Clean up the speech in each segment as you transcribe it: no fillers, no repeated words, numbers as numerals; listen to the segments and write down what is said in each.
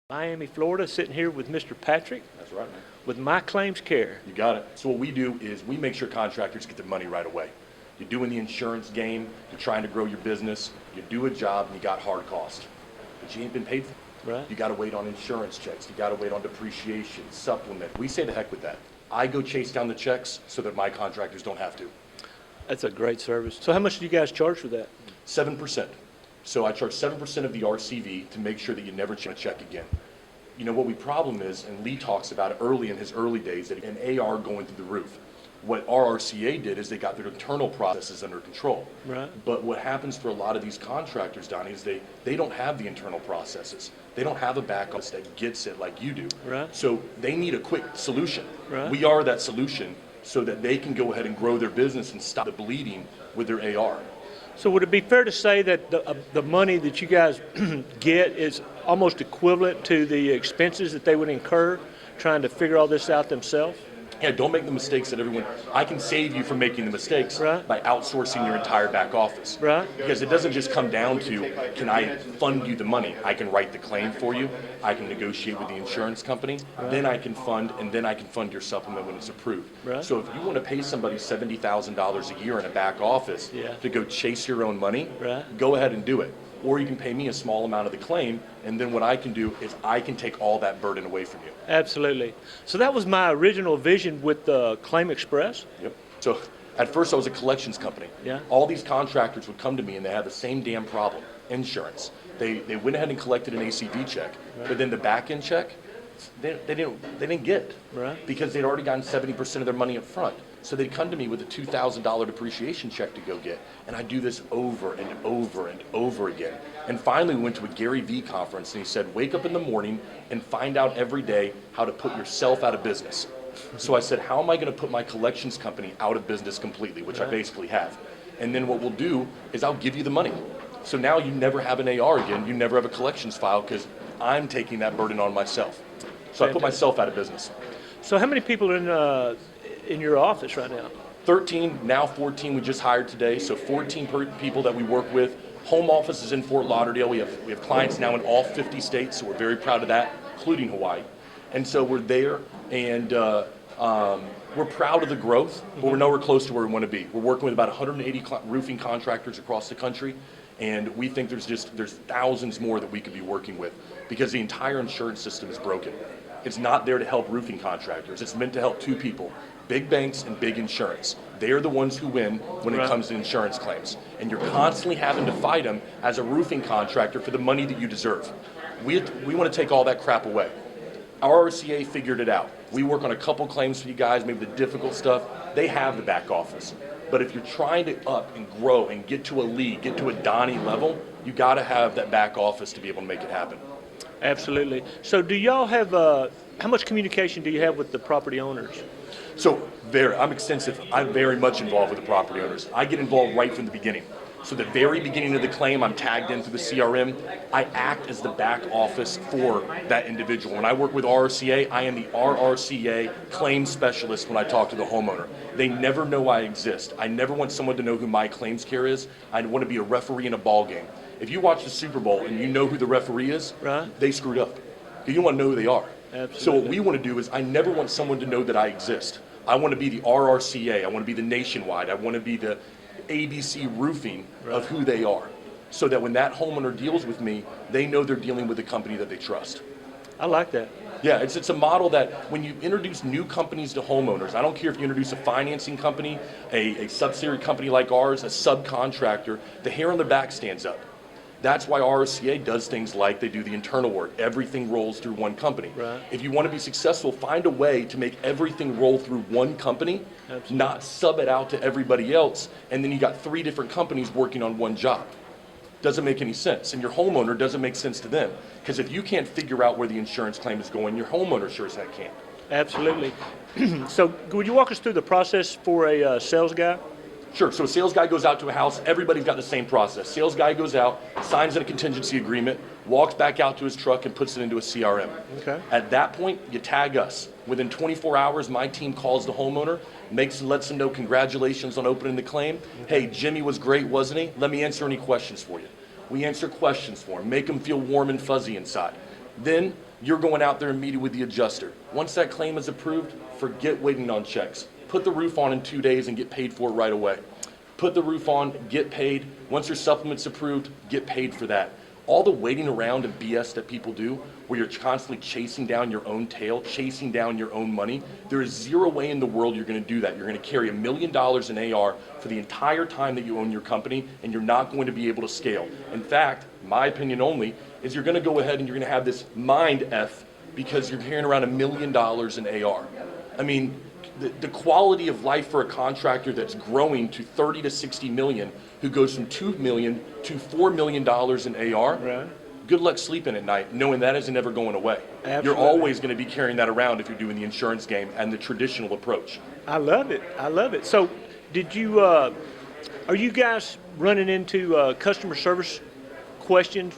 Miami, Florida, sitting here with Mr. Patrick That's right, man. with My Claims Care. You got it. So what we do is we make sure contractors get their money right away. You're doing the insurance game, you're trying to grow your business, you do a job and you got hard cost, but you ain't been paid for it. Right. You got to wait on insurance checks, you got to wait on depreciation, supplement. We say the heck with that. I go chase down the checks so that my contractors don't have to. That's a great service. So how much do you guys charge for that? 7%. So I charge 7% of the RCV to make sure that you never check a check again. You know what we problem is, and Lee talks about it early in his early days, that an AR going through the roof. What our RCA did is they got their internal processes under control. Right. But what happens for a lot of these contractors, Donnie, is they don't have the internal processes. They don't have a back office that gets it like you do. Right. So they need a quick solution. Right. We are that solution so that they can go ahead and grow their business and stop the bleeding with their AR. So would it be fair to say that the money that you guys get is almost equivalent to the expenses that they would incur trying to figure all this out themselves? Yeah, don't make the mistakes that I can save you from making the mistakes Right. by outsourcing your entire back office. Right. Because it doesn't just come down to, can I fund you the money? I can write the claim for you, I can negotiate with the insurance company, then I can fund, and then I can fund your supplement when it's approved. Right. So if you want to pay somebody $70,000 a year in a back office Yeah. to go chase your own money, Right. go ahead and do it. Or you can pay me a small amount of the claim, and then what I can do is I can take all that burden away from you. Absolutely. So that was my original vision with the Claim Express. Yep. So at first I was a collections company. Yeah. All these contractors would come to me and they had the same damn problem, insurance. They went ahead and collected an ACV check, but then the back end check, they didn't get. Right. Because they'd already gotten 70% of their money up front. So they'd come to me with a $2,000 depreciation check to go get. And I do this over and over and over again. And finally we went to a Gary Vee conference and he said, wake up in the morning and find out every day how to put yourself out of business. So I said, how am I going to put my collections company out of business completely, which I basically have. And then what we'll do is I'll give you the money. So now you never have an AR again, you never have a collections file because I'm taking that burden on myself. So I put myself out of business. So how many people are in your office right now? 13, now 14 we just hired today, so 14 people that we work with. Home office is in Fort Lauderdale. We have clients now in all 50 states, so we're very proud of that, including Hawaii. And so we're there, and we're proud of the growth, but we're nowhere close to where we want to be. We're working with about 180 roofing contractors across the country, and we think there's thousands more that we could be working with because the entire insurance system is broken. It's not there to help roofing contractors. It's meant to help two people, big banks and big insurance. They're the ones who win when it comes to insurance claims. And you're constantly having to fight them as a roofing contractor for the money that you deserve. We want to take all that crap away. Our RCA figured it out. We work on a couple claims for you guys, maybe the difficult stuff. They have the back office. But if you're trying to up and grow and get to a Lee, get to a Donny level, you got to have that back office to be able to make it happen. Absolutely. So do y'all have, how much communication do you have with the property owners? So I'm extensive. I'm very much involved with the property owners. I get involved right from the beginning. So the very beginning of the claim, I'm tagged into the CRM. I act as the back office for that individual. When I work with RRCA, I am the RRCA claim specialist when I talk to the homeowner. They never know I exist. I never want someone to know who my claims care is. I want to be a referee in a ball game. If you watch the Super Bowl and you know who the referee is, they screwed up. You don't want to know who they are. Absolutely. So what we want to do is I never want someone to know that I exist. I want to be the RRCA. I want to be the nationwide. I want to be the ABC roofing of who they are. So that when that homeowner deals with me, they know they're dealing with a company that they trust. I like that. Yeah, it's a model that when you introduce new companies to homeowners, I don't care if you introduce a financing company, a subsidiary company like ours, a subcontractor, the hair on their back stands up. That's why RCA does things like they do the internal work. Everything rolls through one company. Right. If you want to be successful, find a way to make everything roll through one company, not sub it out to everybody else, and then you got 3 different companies working on one job. Doesn't make any sense. And your homeowner doesn't make sense to them. Because if you can't figure out where the insurance claim is going, your homeowner sure as heck can't. Absolutely. So would you walk us through the process for a sales guy? Sure. So a sales guy goes out to a house. Everybody's got the same process. Sales guy goes out, signs a contingency agreement, walks back out to his truck and puts it into a CRM. Okay. At that point, you tag us. Within 24 hours, my team calls the homeowner, lets them know congratulations on opening the claim. Hey, Jimmy was great, wasn't he? Let me answer any questions for you. We answer questions for him, make them feel warm and fuzzy inside. Then You're going out there and meeting with the adjuster. Once that claim is approved, forget waiting on checks. Put the roof on in 2 days and get paid for it right away. Put the roof on, get paid. Once your supplement's approved, get paid for that. All the waiting around and BS that people do, where you're constantly chasing down your own tail, chasing down your own money, there is zero way in the world you're going to do that. You're going to carry $1 million in AR for the entire time that you own your company, and you're not going to be able to scale. In fact, my opinion only, is you're going to go ahead and you're going to have this mind F because you're carrying around $1 million in AR. I mean, the quality of life for a contractor that's growing to 30 to 60 million, who goes from 2 million to $4 million in AR, Right. good luck sleeping at night knowing that isn't ever going away. Absolutely. You're always going to be carrying that around if you're doing the insurance game and the traditional approach. I love it. I love it. So, did you? Are you guys running into customer service questions?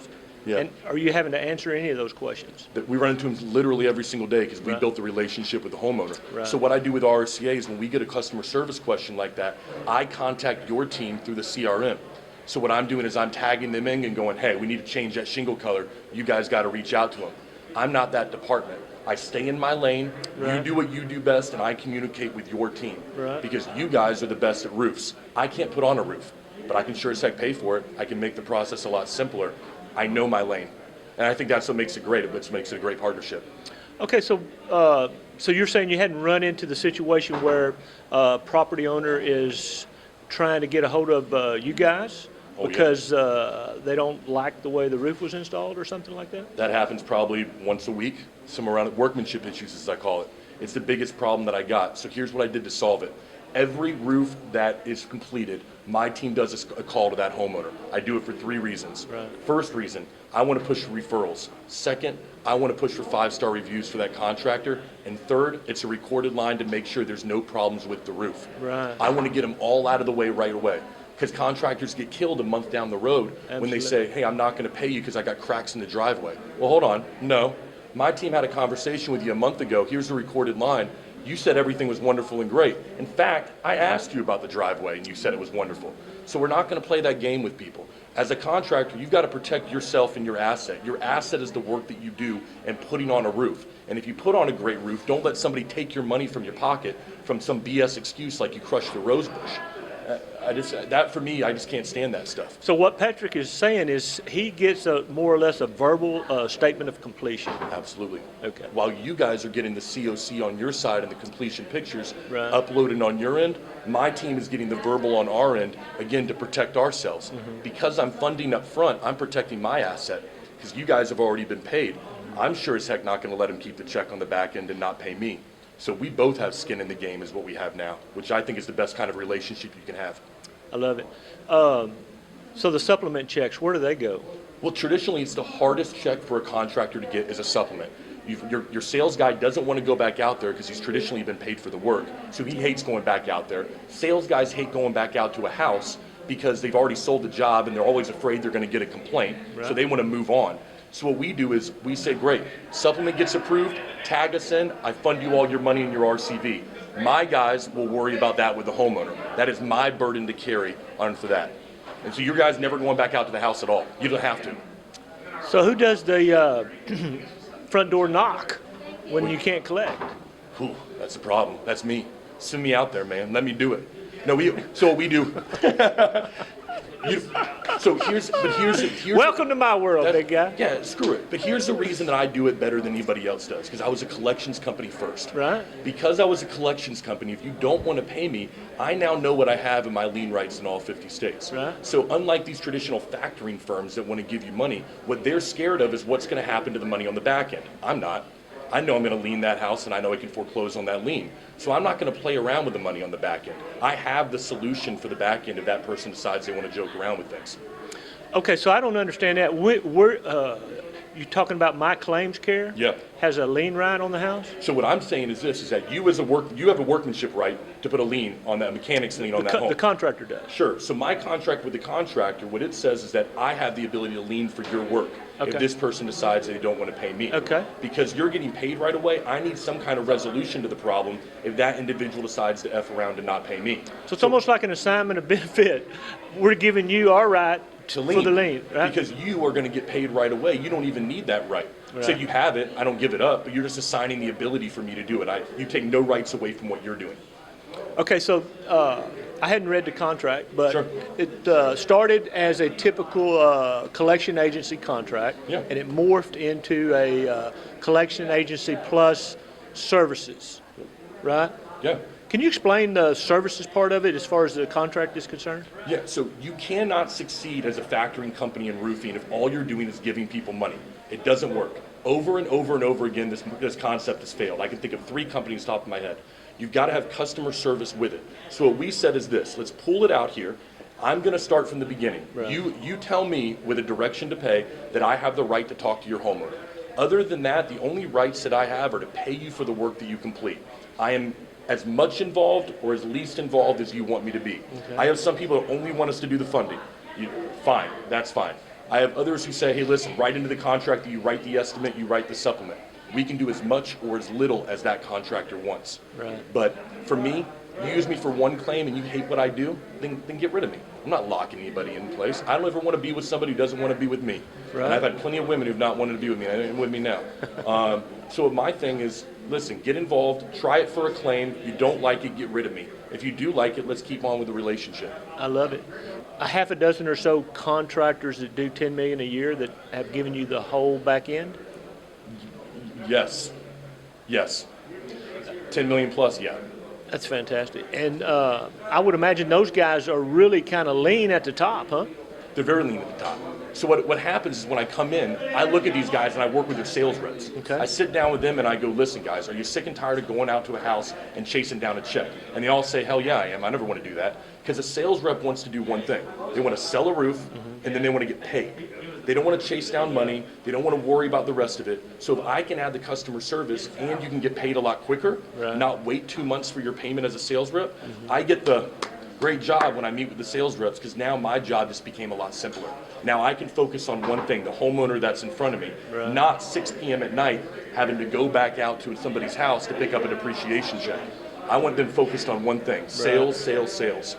Yeah. And are you having to answer any of those questions? That we run into them literally every single day because we Right. built the relationship with the homeowner. Right. So what I do with RCA is when we get a customer service question like that, I contact your team through the CRM. So what I'm doing is I'm tagging them in and going, hey, we need to change that shingle color. You guys got to reach out to them. I'm not that department. I stay in my lane, Right. you do what you do best, and I communicate with your team. Right. Because you guys are the best at roofs. I can't put on a roof, but I can sure as heck pay for it. I can make the process a lot simpler. I know my lane. And I think that's what makes it great. It makes it a great partnership. Okay, so so you're saying you hadn't run into the situation where a property owner is trying to get a hold of you guys Oh, yeah. because they don't like the way the roof was installed or something like that? That happens probably once a week, some around workmanship issues, as I call it. It's the biggest problem that I got. So here's what I did to solve it. Every roof that is completed, my team does a call to that homeowner. I do it for 3 reasons. Right. First reason, I want to push for referrals. Second, I want to push for 5-star reviews for that contractor. And third, it's a recorded line to make sure there's no problems with the roof. Right. I want to get them all out of the way right away. Because contractors get killed a month down the road when they say, hey, I'm not going to pay you because I got cracks in the driveway. Well, hold on. No. My team had a conversation with you a month ago. Here's the recorded line. You said everything was wonderful and great. In fact, I asked you about the driveway and you said it was wonderful. So we're not going to play that game with people. As a contractor, you've got to protect yourself and your asset. Your asset is the work that you do and putting on a roof. And if you put on a great roof, don't let somebody take your money from your pocket from some BS excuse like you crushed the rose bush. That for me, I just can't stand that stuff. So what Patrick is saying is he gets a more or less a verbal statement of completion. Absolutely. Okay. While you guys are getting the COC on your side and the completion pictures Right. uploaded on your end, my team is getting the verbal on our end, again, to protect ourselves. Because I'm funding up front, I'm protecting my asset because you guys have already been paid. I'm sure as heck not going to let them keep the check on the back end and not pay me. So we both have skin in the game is what we have now, which I think is the best kind of relationship you can have. I love it. So the supplement checks, where do they go? Well, traditionally, it's the hardest check for a contractor to get is a supplement. Your sales guy doesn't want to go back out there because he's traditionally been paid for the work, so he hates going back out there. Sales guys hate going back out to a house because they've already sold the job and they're always afraid they're going to get a complaint, so they want to move on. So what we do is we say, great, supplement gets approved, tag us in, I fund you all your money in your RCV. My guys will worry about that with the homeowner. That is my burden to carry on for that. And so your guys never going back out to the house at all. You don't have to. So who does the front door knock when you can't collect? Whew, that's the problem. That's me. Send me out there, man. Let me do it. No, so what we do. Here's Welcome to my world, big guy. Yeah, screw it. But here's the reason that I do it better than anybody else does, because I was a collections company first. Right. Because I was a collections company, if you don't want to pay me, I now know what I have in my lien rights in all 50 states. Right. So unlike these traditional factoring firms that want to give you money, what they're scared of is what's going to happen to the money on the back end. I'm not. I know I'm going to lien that house and I know I can foreclose on that lien. So I'm not going to play around with the money on the back end. I have the solution for the back end if that person decides they want to joke around with things. Okay, so I don't understand that. You talking about my claims care? Yeah. Has a lien right on the house? So what I'm saying is this, is that you have a workmanship right to put a lien on that, mechanic's lien on that home. The contractor does. Sure. So my contract with the contractor, what it says is that I have the ability to lien for your work Okay. if this person decides they don't want to pay me. Okay. Because you're getting paid right away, I need some kind of resolution to the problem if that individual decides to F around and not pay me. So it's almost like an assignment of benefit. We're giving you our right To lien. For the lien, right? Because you are going to get paid right away. You don't even need that right. So you have it, I don't give it up, but you're just assigning the ability for me to do it. You take no rights away from what you're doing. Okay, so I hadn't read the contract, but Sure. it started as a typical collection agency contract, Yeah. and it morphed into a collection agency plus services, right? Yeah. Can you explain the services part of it as far as the contract is concerned? Yeah, so you cannot succeed as a factoring company in roofing if all you're doing is giving people money. It doesn't work. Over and over and over again, this concept has failed. I can think of 3 companies top of my head. You've got to have customer service with it. So what we said is this: let's pull it out here. I'm going to start from the beginning. Right. You tell me with a direction to pay that I have the right to talk to your homeowner. Other than that, the only rights that I have are to pay you for the work that you complete. I am as much involved or as least involved as you want me to be. Okay. I have some people that only want us to do the funding. Fine, that's fine. I have others who say, hey, listen, write into the contract that you write the estimate, you write the supplement. We can do as much or as little as that contractor wants. Right. But for me, you use me for one claim and you hate what I do, then get rid of me. I'm not locking anybody in place. I don't ever want to be with somebody who doesn't want to be with me. Right. And I've had plenty of women who've not wanted to be with me, and with me now. So my thing is, listen, get involved, try it for a claim. You don't like it, get rid of me. If you do like it, let's keep on with the relationship. I love it. A half a dozen or so contractors that do $10 million a year that have given you the whole back end? Yes. 10 million plus, yeah. That's fantastic. And I would imagine those guys are really kind of lean at the top, huh? They're very lean at the top. So what happens is when I come in, I look at these guys and I work with their sales reps. Okay. I sit down with them and I go, listen, guys, are you sick and tired of going out to a house and chasing down a check? And they all say, hell yeah, I am. I never want to do that. Because a sales rep wants to do one thing. They want to sell a roof, and then they want to get paid. They don't want to chase down money. They don't want to worry about the rest of it. So if I can add the customer service and you can get paid a lot quicker, right, not wait 2 months for your payment as a sales rep, I get the great job when I meet with the sales reps, because now my job just became a lot simpler. Now I can focus on one thing, the homeowner that's in front of me, right, not 6 p.m. at night having to go back out to somebody's house to pick up a depreciation check. I want them focused on one thing, sales, sales, sales.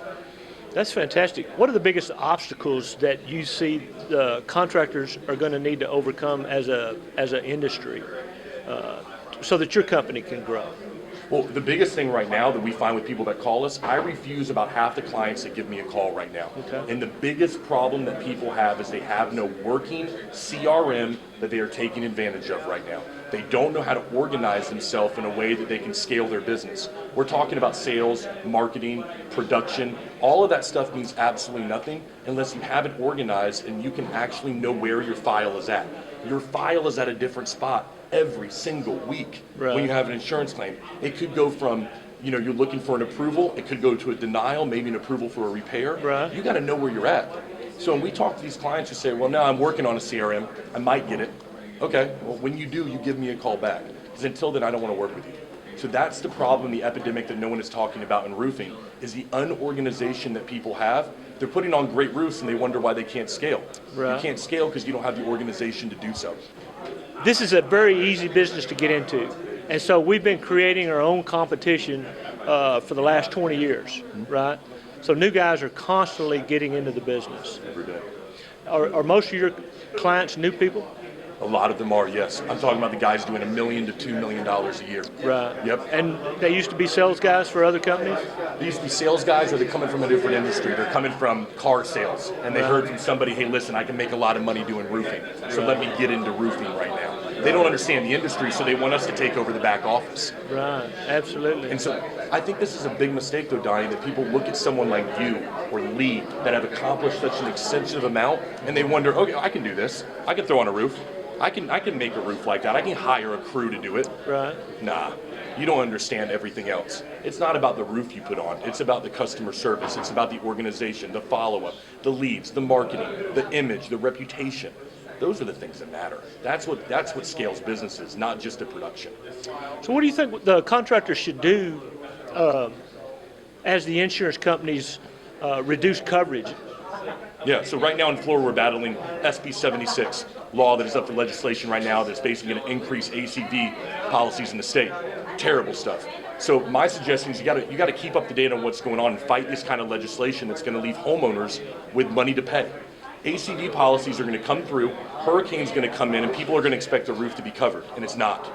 That's fantastic. What are the biggest obstacles that you see the contractors are going to need to overcome as an industry so that your company can grow? Well, the biggest thing right now that we find with people that call us, I refuse about half the clients that give me a call right now. Okay. And the biggest problem that people have is they have no working CRM that they are taking advantage of right now. They don't know how to organize themselves in a way that they can scale their business. We're talking about sales, marketing, production. All of that stuff means absolutely nothing unless you have it organized and you can actually know where your file is at. Your file is at a different spot every single week. Right. When you have an insurance claim. It could go from, you're looking for an approval, it could go to a denial, maybe an approval for a repair. Right. You got to know where you're at. So when we talk to these clients who say, well, now I'm working on a CRM, I might get it. Okay, well, when you do, you give me a call back. Because until then, I don't want to work with you. So that's the problem, the epidemic that no one is talking about in roofing, is the unorganization that people have. They're putting on great roofs and they wonder why they can't scale. Right. You can't scale because you don't have the organization to do so. This is a very easy business to get into. And so we've been creating our own competition for the last 20 years, right? So new guys are constantly getting into the business. Every day. Are most of your clients new people? A lot of them are, yes. I'm talking about the guys doing $1 million to $2 million a year. Right. Yep. And they used to be sales guys for other companies? They used to be sales guys, or they're coming from a different industry. They're coming from car sales, and they heard from somebody, hey, listen, I can make a lot of money doing roofing, so let me get into roofing right now. They don't understand the industry, so they want us to take over the back office. Right, absolutely. And so I think this is a big mistake, though, Donnie, that people look at someone like you or Lee that have accomplished such an extensive amount, and they wonder, okay, I can do this. I can throw on a roof. I can make a roof like that. I can hire a crew to do it. Right. Nah, you don't understand everything else. It's not about the roof you put on. It's about the customer service. It's about the organization, the follow-up, the leads, the marketing, the image, the reputation. Those are the things that matter. That's what scales businesses, not just the production. So what do you think the contractors should do as the insurance companies reduce coverage? Yeah, so right now in Florida, we're battling SB 76 law that is up for legislation right now that's basically going to increase ACV policies in the state. Terrible stuff. So my suggestion is you got to keep up to date on what's going on and fight this kind of legislation that's going to leave homeowners with money to pay. ACV policies are going to come through, hurricane's going to come in, and people are going to expect the roof to be covered, and it's not.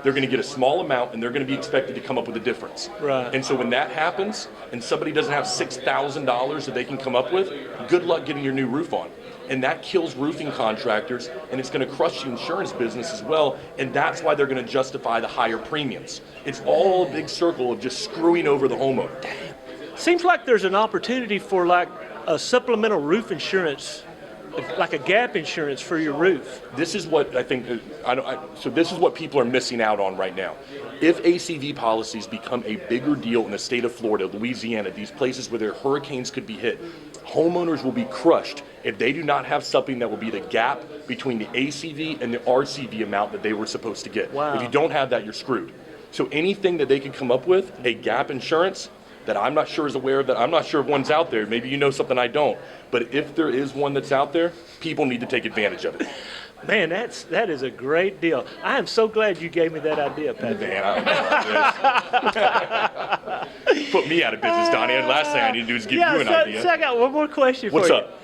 They're going to get a small amount, and they're going to be expected to come up with a difference. Right. And so when that happens, and somebody doesn't have $6,000 that they can come up with, good luck getting your new roof on. And that kills roofing contractors, and it's going to crush the insurance business as well, and that's why they're going to justify the higher premiums. It's all a big circle of just screwing over the homeowner. Seems like there's an opportunity for like a supplemental roof insurance, like a gap insurance for your roof. This is what I think, so this is what people are missing out on right now. If ACV policies become a bigger deal in the state of Florida, Louisiana, these places where their hurricanes could be hit, homeowners will be crushed if they do not have something that will be the gap between the ACV and the RCV amount that they were supposed to get. Wow. If you don't have that, you're screwed. So anything that they could come up with, a gap insurance, that I'm not sure is aware of, that I'm not sure if one's out there. Maybe you know something I don't. But if there is one that's out there, people need to take advantage of it. Man, that is a great deal. I am so glad you gave me that idea, Patrick. Man, put me out of business, Donnie. The last thing I need to do is give you an idea. So I got one more question for you. What's up?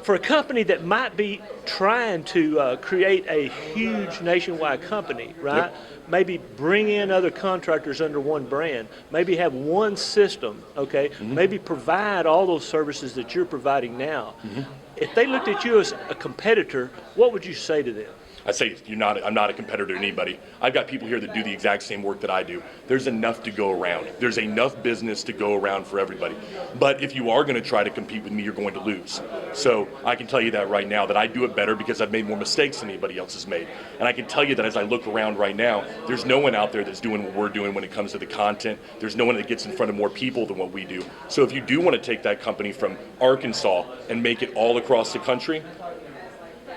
For a company that might be trying to create a huge nationwide company, right? Yep. Maybe bring in other contractors under one brand. Maybe have one system, okay? Mm-hmm. Maybe provide all those services that you're providing now. Mm-hmm. If they looked at you as a competitor, what would you say to them? I say I'm not a competitor to anybody. I've got people here that do the exact same work that I do. There's enough to go around. There's enough business to go around for everybody. But if you are going to try to compete with me, you're going to lose. So I can tell you that right now, that I do it better because I've made more mistakes than anybody else has made. And I can tell you that as I look around right now, there's no one out there that's doing what we're doing when it comes to the content. There's no one that gets in front of more people than what we do. So if you do want to take that company from Arkansas and make it all across the country,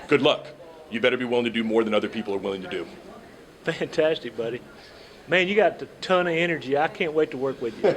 good luck. You better be willing to do more than other people are willing to do. Fantastic, buddy. Man, you got a ton of energy. I can't wait to work with you.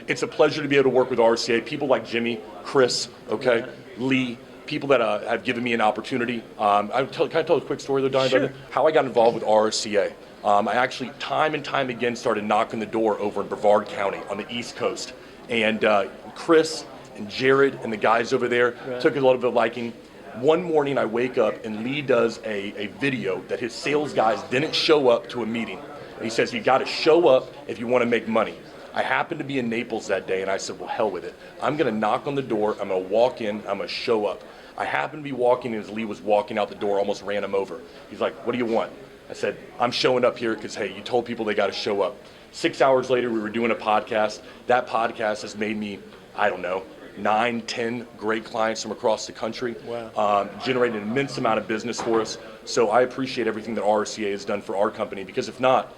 It's a pleasure to be able to work with RCA. People like Jimmy, Chris, okay, Lee, people that have given me an opportunity. Can I tell a quick story though, Donnie? Sure. How I got involved with RCA. I actually, time and time again, started knocking the door over in Brevard County on the East Coast. And Chris and Jared and the guys over there took a little bit of liking. One morning I wake up and Lee does a video that his sales guys didn't show up to a meeting. And he says, you got to show up if you want to make money. I happened to be in Naples that day and I said, well, hell with it. I'm going to knock on the door, I'm going to walk in, I'm going to show up. I happened to be walking as Lee was walking out the door, almost ran him over. He's like, what do you want? I said, I'm showing up here because, hey, you told people they got to show up. 6 hours later, we were doing a podcast. That podcast has made me, I don't know, 9, 10 great clients from across the country. Wow. Generated an immense amount of business for us. So I appreciate everything that RCA has done for our company, because if not,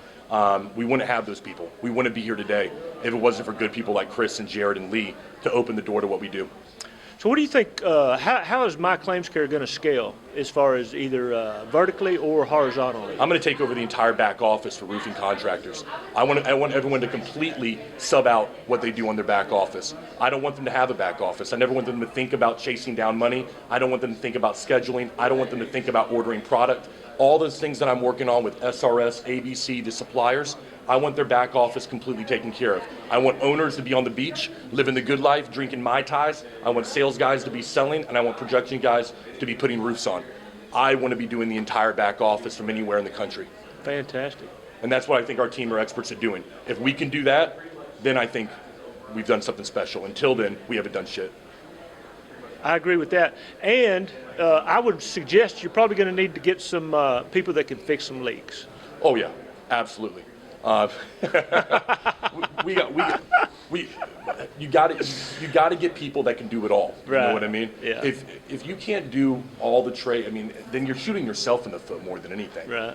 we wouldn't have those people. We wouldn't be here today if it wasn't for good people like Chris and Jared and Lee to open the door to what we do. So what do you think, how is My Claims Care going to scale as far as either vertically or horizontally? I'm going to take over the entire back office for roofing contractors. I want everyone to completely sub out what they do on their back office. I don't want them to have a back office. I never want them to think about chasing down money. I don't want them to think about scheduling. I don't want them to think about ordering product. All those things that I'm working on with SRS, ABC, the suppliers, I want their back office completely taken care of. I want owners to be on the beach, living the good life, drinking Mai Tais. I want sales guys to be selling, and I want production guys to be putting roofs on. I want to be doing the entire back office from anywhere in the country. Fantastic. And that's what I think our team are experts at doing. If we can do that, then I think we've done something special. Until then, we haven't done shit. I agree with that. And I would suggest you're probably going to need to get some people that can fix some leaks. Oh yeah, absolutely. You got to get people that can do it all. You Right. know what I mean? Yeah. If you can't do all the trade, I mean, then you're shooting yourself in the foot more than anything. Right.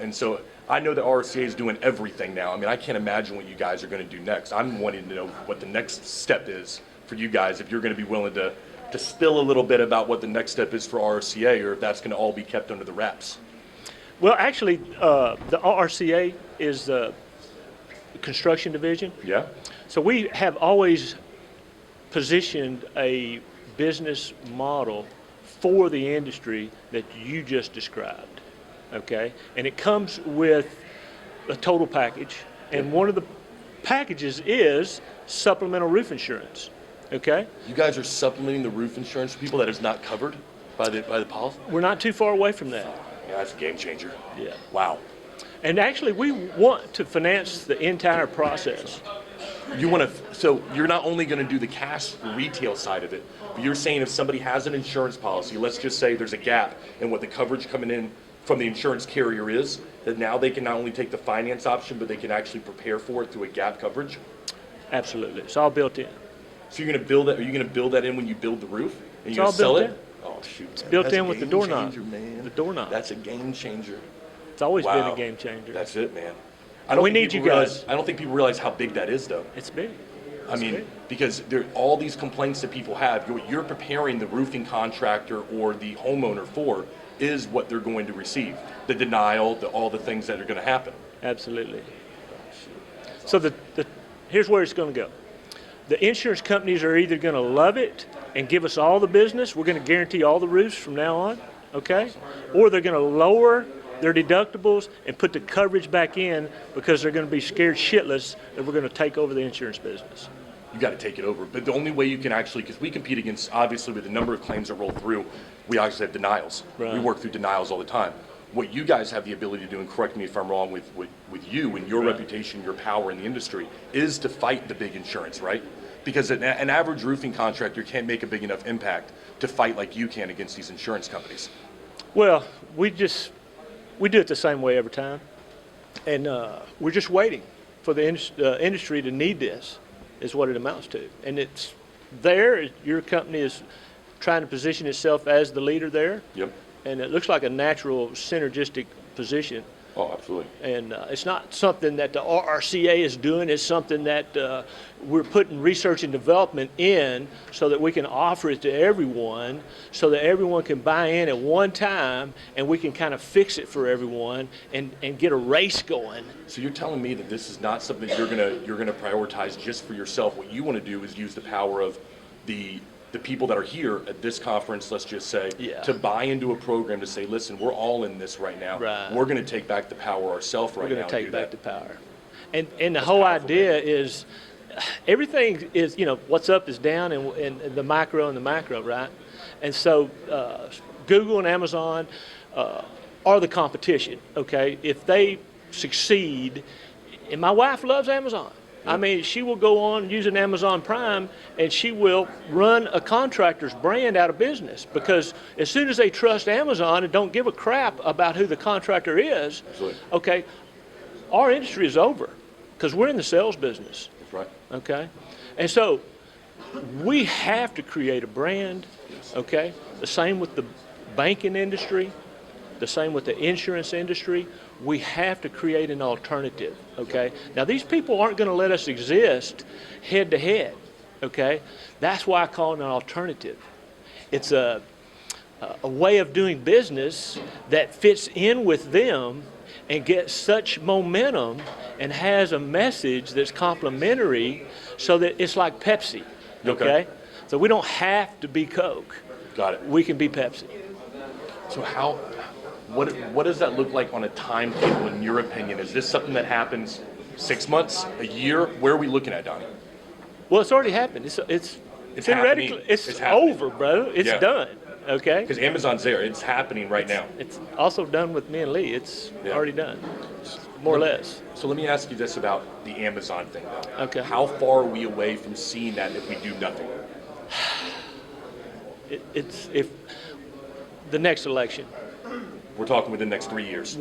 And so I know that RCA is doing everything now. I mean, I can't imagine what you guys are going to do next. I'm wanting to know what the next step is for you guys. If you're going to be willing to spill a little bit about what the next step is for RCA, or if that's going to all be kept under the wraps. Well, actually, the RCA is the construction division. Yeah. So we have always positioned a business model for the industry that you just described, okay? And it comes with a total package, and one of the packages is supplemental roof insurance, okay? You guys are supplementing the roof insurance for people that is not covered? by the policy? We're not too far away from that. Yeah, that's a game changer. Yeah. Wow. And actually, we want to finance the entire process. You want to, so you're not only going to do the cash retail side of it, but you're saying if somebody has an insurance policy, let's just say there's a gap in what the coverage coming in from the insurance carrier is, that now they can not only take the finance option, but they can actually prepare for it through a gap coverage? Absolutely. It's all built in. So you're going to build that, are you going to build that in when you build the roof? And It's you're all going to sell built it? in. Oh, shoot. It's built in with the doorknob. Man. The doorknob. That's a game changer. It's always been Wow. a game changer. That's it, man. We need you guys. I don't think people realize how big that is, though. It's big. I mean, because there all these complaints that people have, what you're preparing the roofing contractor or the homeowner for is what they're going to receive. The denial, all the things that are going to happen. Absolutely. So here's where it's going to go. The insurance companies are either going to love it and give us all the business. We're going to guarantee all the roofs from now on, okay? Or they're going to lower their deductibles and put the coverage back in because they're going to be scared shitless that we're going to take over the insurance business. You got to take it over. But the only way you can actually, because we compete against, obviously, with the number of claims that roll through, we obviously have denials. Right. We work through denials all the time. What you guys have the ability to do, and correct me if I'm wrong, with you and your Right. reputation, your power in the industry, is to fight the big insurance, right? Because an average roofing contractor can't make a big enough impact to fight like you can against these insurance companies. Well, we do it the same way every time. And we're just waiting for the industry to need this, is what it amounts to. And it's there. Your company is trying to position itself as the leader there. Yep. And it looks like a natural synergistic position. Oh, absolutely. And it's not something that the RRCA is doing. It's something that we're putting research and development in so that we can offer it to everyone, so that everyone can buy in at one time, and we can kind of fix it for everyone and get a race going. So you're telling me that this is not something that you're gonna prioritize just for yourself. What you want to do is use the power of the people that are here at this conference, let's just say, Yeah. to buy into a program to say, listen, we're all in this right now. Right. We're going to take back the power ourselves right now. We're going and to take do back that. the power. And the whole powerful, idea man. is everything is, what's up is down and the micro and the macro, right? And so Google and Amazon are the competition, okay? If they succeed, and my wife loves Amazon. I mean, she will go on using Amazon Prime, and she will run a contractor's brand out of business because as soon as they trust Amazon and don't give a crap about who the contractor is, Absolutely. okay, our industry is over because we're in the sales business, That's right. okay? And so we have to create a brand, okay? The same with the banking industry, the same with the insurance industry. We have to create an alternative, okay? Now, these people aren't going to let us exist head to head, okay? That's why I call it an alternative. It's a way of doing business that fits in with them and gets such momentum and has a message that's complementary so that it's like Pepsi, okay? So we don't have to be Coke. Got it. We can be Pepsi. So what does that look like on a timetable in your opinion? Is this something that happens 6 months, a year? Where are we looking at, Donnie? Well, it's already happened. It's theoretically, happening. it's It's happening. over, bro. It's Yeah. done, okay? Because Amazon's there. It's happening right now. It's also done with me and Lee. It's Yeah. already done, more or less. So let me ask you this about the Amazon thing, though. Okay. How far are we away from seeing that if we do nothing? It's if the next election. We're talking within the next 3 years.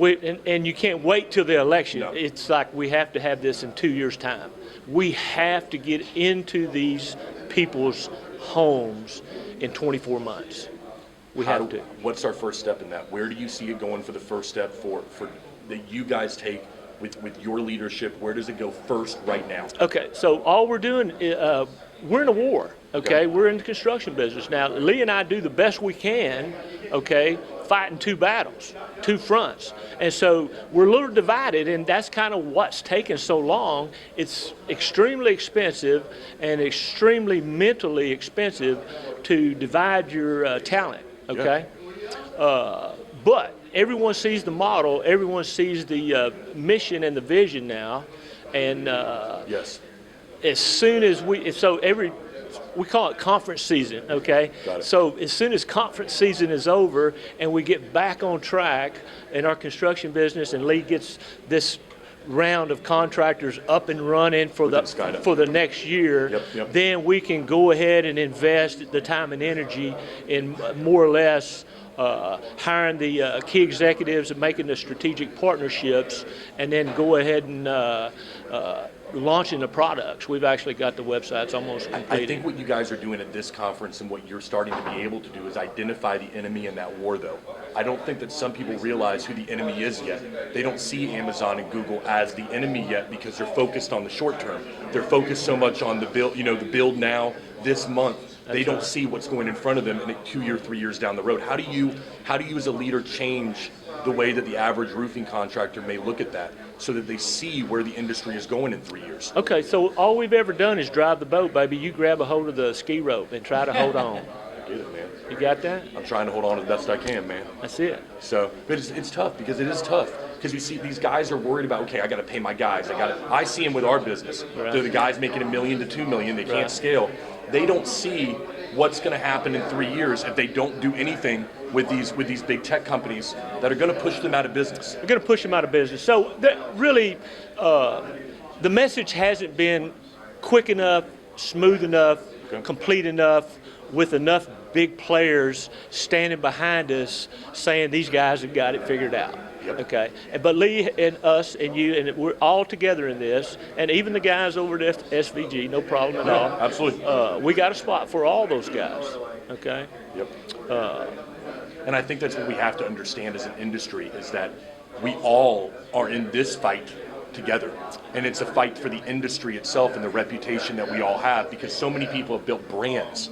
And you can't wait till the election. No. It's like we have to have this in 2 years' time. We have to get into these people's homes in 24 months. We have to. What's our first step in that? Where do you see it going for the first step for that you guys take with your leadership? Where does it go first right now? Okay, so all we're doing, we're in a war, okay? We're in the construction business. Now, Lee and I do the best we can, okay, fighting two battles, two fronts. And so we're a little divided, and that's kind of what's taken so long. It's extremely expensive and extremely mentally expensive to divide your talent, okay? But everyone sees the model, everyone sees the mission and the vision now, and Yes. as soon as we call it conference season, okay? Got it. So as soon as conference season is over and we get back on track in our construction business and Lee gets this round of contractors up and running for the next year, Yep. then we can go ahead and invest the time and energy in more or less hiring the key executives and making the strategic partnerships, and then go ahead and launching the products. We've actually got the websites almost completed. I think what you guys are doing at this conference and what you're starting to be able to do is identify the enemy in that war, though. I don't think that some people realize who the enemy is yet. They don't see Amazon and Google as the enemy yet because they're focused on the short term. They're focused so much on the build now, this month. They don't see what's going in front of them in 2 years, 3 years down the road. How do you as a leader change the way that the average roofing contractor may look at that so that they see where the industry is going in 3 years? Okay, so all we've ever done is drive the boat, baby. You grab a hold of the ski rope and try to hold on. I get it, man. You got that? I'm trying to hold on as best I can, man. That's it. So, but it's tough because it is tough. Because you see, these guys are worried about, okay, I got to pay my guys. I see them with our business. Right. They're the guys making $1 million to $2 million. They can't Right. scale. They don't see what's going to happen in 3 years if they don't do anything with these big tech companies that are going to push them out of business. We're going to push them out of business. So really, the message hasn't been quick enough, smooth enough, Okay. complete enough, with enough big players standing behind us saying these guys have got it figured out. Yep. Okay, but Lee and us and you, and we're all together in this, and even the guys over at SVG, no problem at all. Absolutely. We got a spot for all those guys. Okay. Yep. And I think that's what we have to understand as an industry is that we all are in this fight together. And it's a fight for the industry itself and the reputation that we all have, because so many people have built brands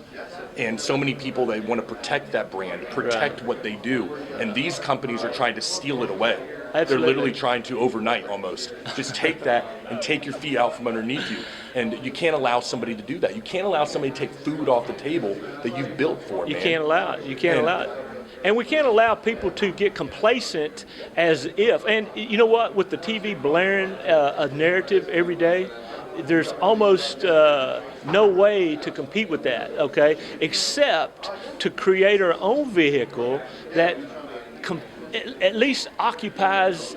and so many people, they want to protect that brand, protect what they do. And these companies are trying to steal it away. Absolutely. They're literally trying to overnight almost just take that and take your feet out from underneath you. And you can't allow somebody to do that. You can't allow somebody to take food off the table that you've built for, man. You can't allow it. You can't allow it. And we can't allow people to get complacent as if, and you know what, with the TV blaring a narrative every day, there's almost no way to compete with that, okay, except to create our own vehicle that at least occupies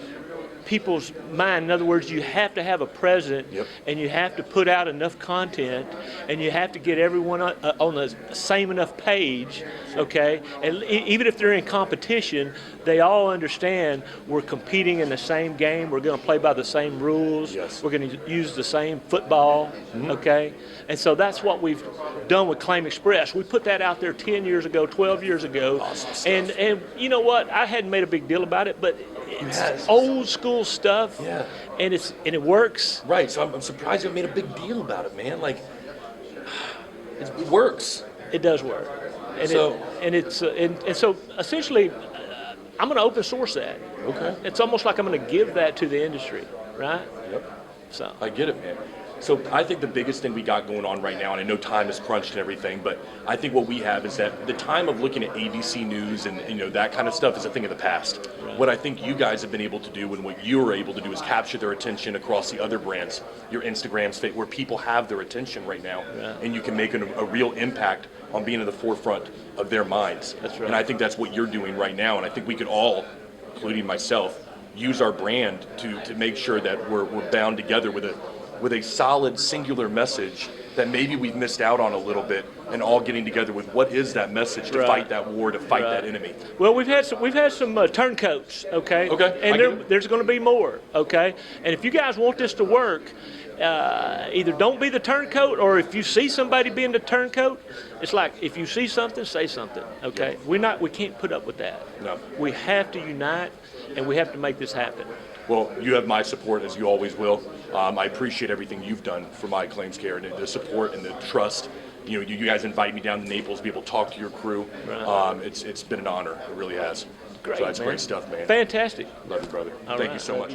people's mind. In other words, you have to have a present, Yep. and you have to put out enough content, and you have to get everyone on the same enough page, okay? And even if they're in competition, they all understand we're competing in the same game. We're going to play by the same rules. Yes. We're going to use the same football, okay? And so that's what we've done with Claim Express. We put that out there 10 years ago, 12 years ago. Awesome stuff. And you know what? I hadn't made a big deal about it, but it's Yes. old school stuff, Yeah. and it works. Right, so I'm surprised you made a big deal about it, man. Like, it works. It does work, and So- and so essentially, I'm going to open source that. Okay. It's almost like I'm going to give that to the industry, right? Yep. So I get it, man. So I think the biggest thing we got going on right now, and I know time is crunched and everything, but I think what we have is that the time of looking at ABC News and that kind of stuff is a thing of the past. Right. What I think you guys have been able to do and what you are able to do is capture their attention across the other brands, your Instagrams, where people have their attention right now, Right. and you can make a real impact on being in the forefront of their minds. That's right. And I think that's what you're doing right now, and I think we could all, including myself, use our brand to make sure that we're bound together with a solid singular message that maybe we've missed out on a little bit, and all getting together with what is that message to Right. fight that war, to fight Right. that enemy. Well, we've had some turncoats, okay? Okay, I And get it. there's going to be more, okay? And if you guys want this to work, either don't be the turncoat, or if you see somebody being the turncoat, it's like if you see something, say something, okay? We can't put up with that. No. We have to unite, and we have to make this happen. Well, you have my support, as you always will. I appreciate everything you've done for my claims care, and the support and the trust. You guys invite me down to Naples to be able to talk to your crew. Right. It's been an honor. It really has. Great, so that's man. great stuff, man. Fantastic. Love you, brother. All Thank right. you so much.